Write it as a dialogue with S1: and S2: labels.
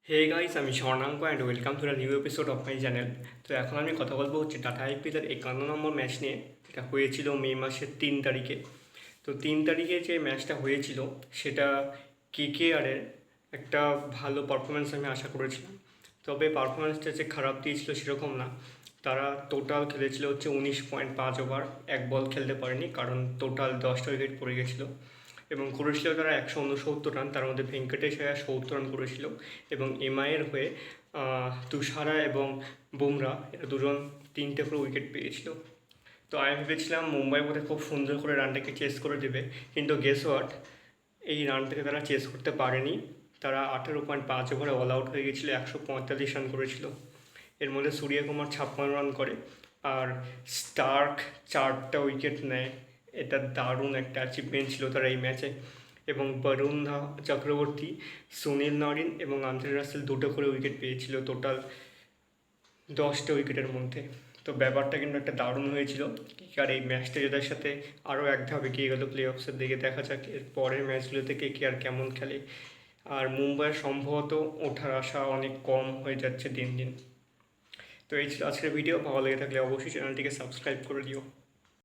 S1: হে guys, আমি Swarnank and welcome to the new episode of my channel. তো এখন আমি কথা বলবো হচ্ছে টাটা আইপিএলের 51 নম্বর ম্যাচ নিয়ে। এটা হয়েছিল মে মাসের 3 তারিখে। তো 3 তারিখে যে ম্যাচটা হয়েছিল সেটা কেকেআরের একটা ভালো পারফরমেন্স আমি আশা করেছিলাম, তবে পারফরমেন্সটা যে খারাপ দিয়েছিল সেরকম না। তারা টোটাল খেলেছিল হচ্ছে 19.5 ওভার, এক বল খেলতে পারেনি কারণ টোটাল 10টা উইকেট পড়ে গেছিলো। এবং করেছিল তারা 169 রান, তার মধ্যে ভেঙ্কটেশ আয়ার 70 রান করেছিল। এবং এমআইয়ের হয়ে তুষারা এবং বুমরা এরা দুজন তিনটে করে উইকেট পেয়েছিল। তো আমি ভেবেছিলাম মুম্বাই বোধহয় খুব সুন্দর করে রানটাকে চেস করে দেবে, কিন্তু গেস হোয়াট, এই রানটাকে তারা চেস করতে পারেনি। তারা 18.5 ওভারে অল আউট হয়ে গেছিলো, 145 রান করেছিল। এর মধ্যে সূর্যকুমার 56 রান করে আর স্টার্ক 4টা উইকেট নেয়। এটা দারুণ একটা অ্যাচিভমেন্ট ছিল তার এই ম্যাচে। এবং বরুণ চক্রবর্তী, সুনীল নারিন এবং আন্দ্রে রাসেল দুটো করে উইকেট পেয়েছিল টোটাল 10টা উইকেটের মধ্যে। তো ব্যাপারটা কিন্তু একটা দারুণ হয়েছিল। আর এই ম্যাচটা জেতার সাথে আরও এক ধাপ এগিয়ে গেল প্লে অফসের দিকে। দেখা যাক এর পরের ম্যাচগুলোতে কে আর কেমন খেলে। আর মুম্বাইয়ের সম্ভবত ওঠার আশা অনেক কম হয়ে যাচ্ছে দিন দিন। তো এই ছিল আজকের ভিডিও। ভালো লেগে থাকলে অবশ্যই চ্যানেলটিকে সাবস্ক্রাইব করে দিও।